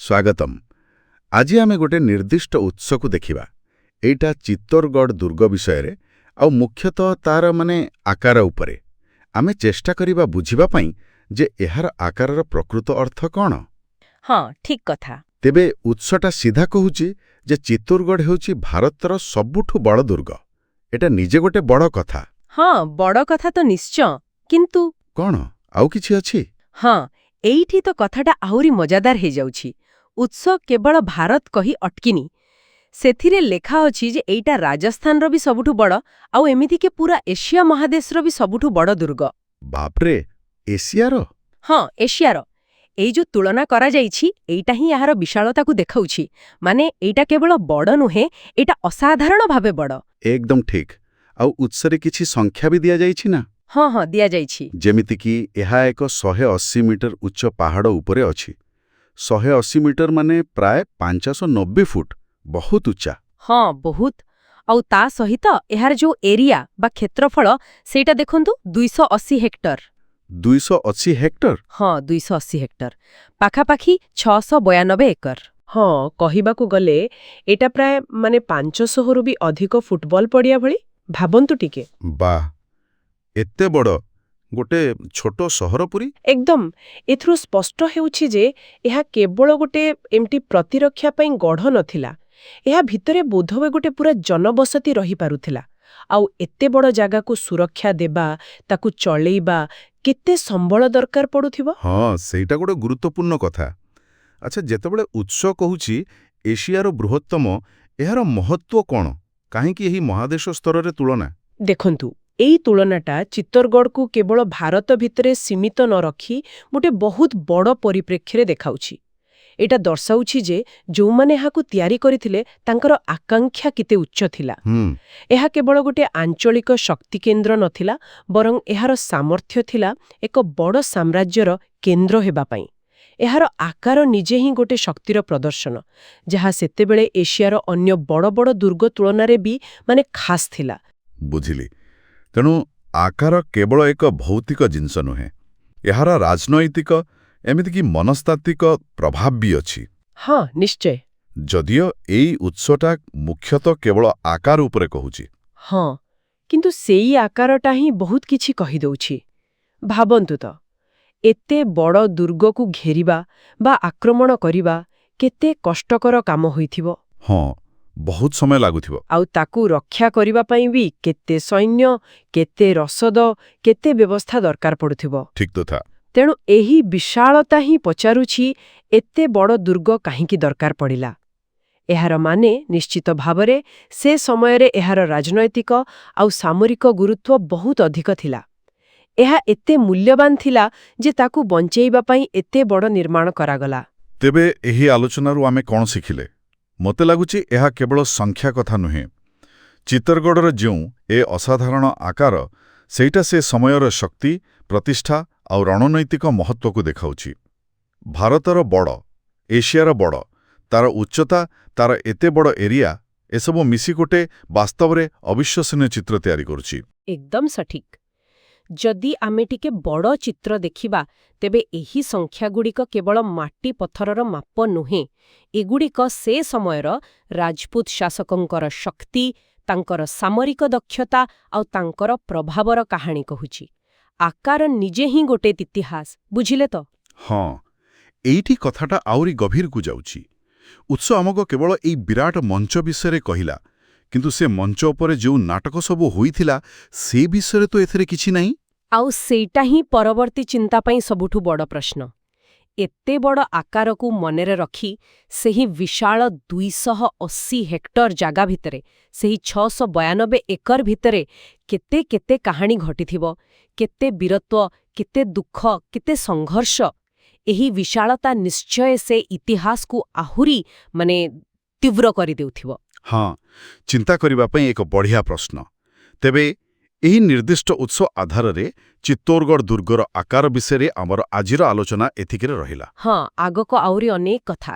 ସ୍ୱାଗତମ୍। ଆଜି ଆମେ ଗୋଟେ ନିର୍ଦ୍ଦିଷ୍ଟ ଉତ୍ସକୁ ଦେଖିବା। ଏଇଟା ଚିତ୍ତୋରଗଡ଼ ଦୁର୍ଗ ବିଷୟରେ ଆଉ ମୁଖ୍ୟତଃ ତାର ଆକାର ଉପରେ। ଆମେ ଚେଷ୍ଟା କରିବା ବୁଝିବା ପାଇଁ ଯେ ଏହାର ଆକାରର ପ୍ରକୃତ ଅର୍ଥ କ'ଣ। ହଁ, ଠିକ୍ କଥା। ତେବେ ଉତ୍ସଟା ସିଧା କହୁଛି ଯେ ଚିତ୍ତୋରଗଡ଼ ହେଉଛି ଭାରତର ସବୁଠୁ ବଡ଼ ଦୁର୍ଗ। ଏଟା ନିଜେ ଗୋଟେ ବଡ଼ କଥା। ହଁ, ବଡ଼ କଥା ତ ନିଶ୍ଚୟ, କିନ୍ତୁ କ'ଣ ଆଉ କିଛି ଅଛି? ହଁ, ଏଇଠି ତ କଥାଟା ଆହୁରି ମଜାଦାର ହେଇଯାଉଛି। ଉତ୍ସ କେବଳ ଭାରତ କହି ଅଟକିନି। ସେଥିରେ ଲେଖା ଅଛି ଯେ ଏଇଟା ରାଜସ୍ଥାନର ବି ସବୁଠୁ ବଡ଼, ଆଉ ଏମିତିକି ପୁରା ଏସିଆ ମହାଦେଶର ବି ସବୁଠୁ ବଡ଼ ଦୁର୍ଗ। ବାପ୍ରେ, ଏସିଆର? ହଁ, ଏସିଆର। ଏଇ ଯୋଉ ତୁଳନା କରାଯାଇଛି, ଏଇଟା ହିଁ ଏହାର ବିଶାଳତାକୁ ଦେଖାଉଛି। ମାନେ ଏଇଟା କେବଳ ବଡ଼ ନୁହେଁ, ଏଇଟା ଅସାଧାରଣ ଭାବେ ବଡ଼। ଏକଦମ ଠିକ୍। ଆଉ ଉତ୍ସରେ କିଛି ସଂଖ୍ୟା ବି ଦିଆଯାଇଛି ନା? ହଁ ହଁ, ଦିଆଯାଇଛି। ଯେମିତିକି ଏହା ଏକ 180 ମିଟର ଉଚ୍ଚ ପାହାଡ଼ ଉପରେ ଅଛି। 180 ମିଟର ମାନେ ପ୍ରାୟ 590 ଫୁଟ। ବହୁତ ଉଚ୍ଚା। ହଁ, ବହୁତ। ଆଉ ତା ସହିତ ଏହାର ଯୋଉ ଏରିଆ ବା କ୍ଷେତ୍ରଫଳ, ସେଇଟା ଦେଖନ୍ତୁ 280 ହେକ୍ଟର। 280 ହେକ୍ଟର? ହଁ, 280 ହେକ୍ଟର। ପାଖାପାଖି 692 ଏକର। ହଁ, କହିବାକୁ ଗଲେ ଏଇଟା ପ୍ରାୟ 500ରୁ ବି ଅଧିକ ଫୁଟବଲ ପଡ଼ିଆ ଭଳି। ଭାବନ୍ତୁ ଟିକେ। ବାଃ, ଏତେ ବଡ଼ ଗୋଟେ ଛୋଟ ସହର ପୁରୀ? ଏକଦମ। ଏଥିରୁ ସ୍ପଷ୍ଟ ହେଉଛି ଯେ ଏହା କେବଳ ଗୋଟେ ଏମିତି ପ୍ରତିରକ୍ଷା ପାଇଁ ଗଢ଼ ନଥିଲା। ଏହା ଭିତରେ ବୋଧହୁଏ ଗୋଟେ ପୁରା ଜନବସତି ରହିପାରୁଥିଲା। ଆଉ ଏତେ ବଡ଼ ଜାଗାକୁ ସୁରକ୍ଷା ଦେବା, ତାକୁ ଚଳେଇବା, କେତେ ସମ୍ବଳ ଦରକାର ପଡ଼ୁଥିବ। ହଁ, ସେଇଟା ଗୋଟେ ଗୁରୁତ୍ୱପୂର୍ଣ୍ଣ କଥା। ଆଚ୍ଛା, ଯେତେବେଳେ ଉତ୍ସ କହୁଛି ଏସିଆର ବୃହତ୍ତମ, ଏହାର ମହତ୍ତ୍ୱ କ'ଣ? କାହିଁକି ଏହି ମହାଦେଶ ସ୍ତରରେ ତୁଳନା? ଦେଖନ୍ତୁ, ଏଇ ତୁଳନାଟା ଚିତ୍ତୋରଗଡ଼କୁ କେବଳ ଭାରତ ଭିତରେ ସୀମିତ ନ ରଖି ଗୋଟେ ବହୁତ ବଡ଼ ପରିପ୍ରେକ୍ଷୀରେ ଦେଖାଉଛି। ଏଇଟା ଦର୍ଶାଉଛି ଯେ ଯେଉଁମାନେ ଏହାକୁ ତିଆରି କରିଥିଲେ ତାଙ୍କର ଆକାଂକ୍ଷା କେତେ ଉଚ୍ଚ ଥିଲା। ଏହା କେବଳ ଗୋଟେ ଆଞ୍ଚଳିକ ଶକ୍ତି କେନ୍ଦ୍ର ନଥିଲା, ବରଂ ଏହାର ସାମର୍ଥ୍ୟ ଥିଲା ଏକ ବଡ଼ ସାମ୍ରାଜ୍ୟର କେନ୍ଦ୍ର ହେବା ପାଇଁ। ଏହାର ଆକାର ନିଜେ ହିଁ ଗୋଟେ ଶକ୍ତିର ପ୍ରଦର୍ଶନ, ଯାହା ସେତେବେଳେ ଏସିଆର ଅନ୍ୟ ବଡ଼ ବଡ଼ ଦୁର୍ଗ ତୁଳନାରେ ବି ଖାସ୍ ଥିଲା। ବୁଝିଲି। ତେଣୁ ଆକାର କେବଳ ଏକ ଭୌତିକ ଜିନିଷ ନୁହେଁ, ଏହାର ରାଜନୈତିକ ଏମିତିକି ମନସ୍ତାତ୍ତ୍ୱିକ ପ୍ରଭାବ ବି ଅଛି। ହଁ, ନିଶ୍ଚୟ। ଯଦିଓ ଏଇ ଉତ୍ସଟା ମୁଖ୍ୟତଃ କେବଳ ଆକାର ଉପରେ କହୁଛି। ହଁ, କିନ୍ତୁ ସେଇ ଆକାରଟା ହିଁ ବହୁତ କିଛି କହିଦେଉଛି। ଭାବନ୍ତୁ ତ, ଏତେ ବଡ଼ ଦୁର୍ଗକୁ ଘେରିବା ବା ଆକ୍ରମଣ କରିବା କେତେ କଷ୍ଟକର କାମ ହୋଇଥିବ। ହଁ, ବହୁତ ସମୟ ଲାଗୁଥିବ। ଆଉ ତାକୁ ରକ୍ଷା କରିବା ପାଇଁ ବି କେତେ ସୈନ୍ୟ, କେତେ ରସଦ, କେତେ ବ୍ୟବସ୍ଥା ଦରକାର ପଡ଼ୁଥିବ। ଠିକ୍ କଥା। ତେଣୁ ଏହି ବିଶାଳତା ହିଁ ପଚାରୁଛି, ଏତେ ବଡ଼ ଦୁର୍ଗ କାହିଁକି ଦରକାର ପଡ଼ିଲା? ଏହାର ନିଶ୍ଚିତ ଭାବରେ ସେ ସମୟରେ ଏହାର ରାଜନୈତିକ ଆଉ ସାମରିକ ଗୁରୁତ୍ୱ ବହୁତ ଅଧିକ ଥିଲା। ଏହା ଏତେ ମୂଲ୍ୟବାନ ଥିଲା ଯେ ତାକୁ ବଞ୍ଚେଇବା ପାଇଁ ଏତେ ବଡ଼ ନିର୍ମାଣ କରାଗଲା। ତେବେ ଏହି ଆଲୋଚନାରୁ ଆମେ କ'ଣ ଶିଖିଲେ? ମୋତେ ଲାଗୁଛି ଏହା କେବଳ ସଂଖ୍ୟା କଥା ନୁହେଁ। ଚିତ୍ତୋରଗଡ଼ର ଯେଉଁ ଏ ଅସାଧାରଣ ଆକାର, ସେଇଟା ସେ ସମୟର ଶକ୍ତି, ପ୍ରତିଷ୍ଠା ଆଉ ରଣନୈତିକ ମହତ୍ତ୍ୱକୁ ଦେଖାଉଛି। ଭାରତର ବଡ଼, ଏସିଆର ବଡ଼, ତାର ଉଚ୍ଚତା, ତାର ଏତେ ବଡ଼ ଏରିଆ, ଏସବୁ ମିଶି ଗୋଟେ ବାସ୍ତବରେ ଅବିଶ୍ୱସନୀୟ ଚିତ୍ର ତିଆରି କରୁଛି। ଏକଦମ ସଠିକ୍। ଯଦି ଆମେ ଟିକେ ବଡ଼ ଚିତ୍ର ଦେଖିବା, ତେବେ ଏହି ସଂଖ୍ୟାଗୁଡ଼ିକ କେବଳ ମାଟି ପଥରର ମାପ ନୁହେଁ। ଏଗୁଡ଼ିକ ସେ ସମୟର ରାଜପୁତ ଶାସକଙ୍କର ଶକ୍ତି, ତାଙ୍କର ସାମରିକ ଦକ୍ଷତା ଆଉ ତାଙ୍କର ପ୍ରଭାବର କାହାଣୀ କହୁଛି। ଆକାର ନିଜେ ହିଁ ଗୋଟେ ଇତିହାସ, ବୁଝିଲେ ତ? ହଁ, ଏଇଠି କଥାଟା ଆହୁରି ଗଭୀରକୁ ଯାଉଛି। ଉତ୍ସ ଆମକୁ କେବଳ ଏଇ ବିରାଟ ମଞ୍ଚ ବିଷୟରେ କହିଲା, କିନ୍ତୁ ସେ ମଞ୍ଚ ଉପରେ ଯେଉଁ ନାଟକ ସବୁ ହୋଇଥିଲା, ସେ ବିଷୟରେ ତ ଏଥିରେ କିଛି ନାହିଁ। ଆଉ ସେଇଟା ହିଁ ପରବର୍ତ୍ତୀ ଚିନ୍ତା ପାଇଁ ସବୁଠୁ ବଡ଼ ପ୍ରଶ୍ନ। ଏତେ ବଡ଼ ଆକାରକୁ ମନରେ ରଖି ସେହି ବିଶାଳ 280 ହେକ୍ଟର ଜାଗା ଭିତରେ, ସେହି 692 ଏକର ଭିତରେ କେତେ କେତେ କାହାଣୀ ଘଟିଥିବ, କେତେ ବୀରତ୍ୱ, କେତେ ଦୁଃଖ, କେତେ ସଂଘର୍ଷ। ଏହି ବିଶାଳତା ନିଶ୍ଚୟ ସେ ଇତିହାସକୁ ଆହୁରି ତୀବ୍ର କରିଦେଉଥିବ। ହଁ, ଚିନ୍ତା କରିବା ପାଇଁ ଏକ ବଢ଼ିଆ ପ୍ରଶ୍ନ। ତେବେ ଏହି ନିର୍ଦ୍ଦିଷ୍ଟ ଉତ୍ସ ଆଧାରରେ ଚିତ୍ତୋରଗଡ଼ ଦୁର୍ଗର ଆକାର ବିଷୟରେ ଆମର ଆଜିର ଆଲୋଚନା ଏତିକିରେ ରହିଲା। ହଁ, ଆଗକୁ ଆହୁରି ଅନେକ କଥା ଅଛି।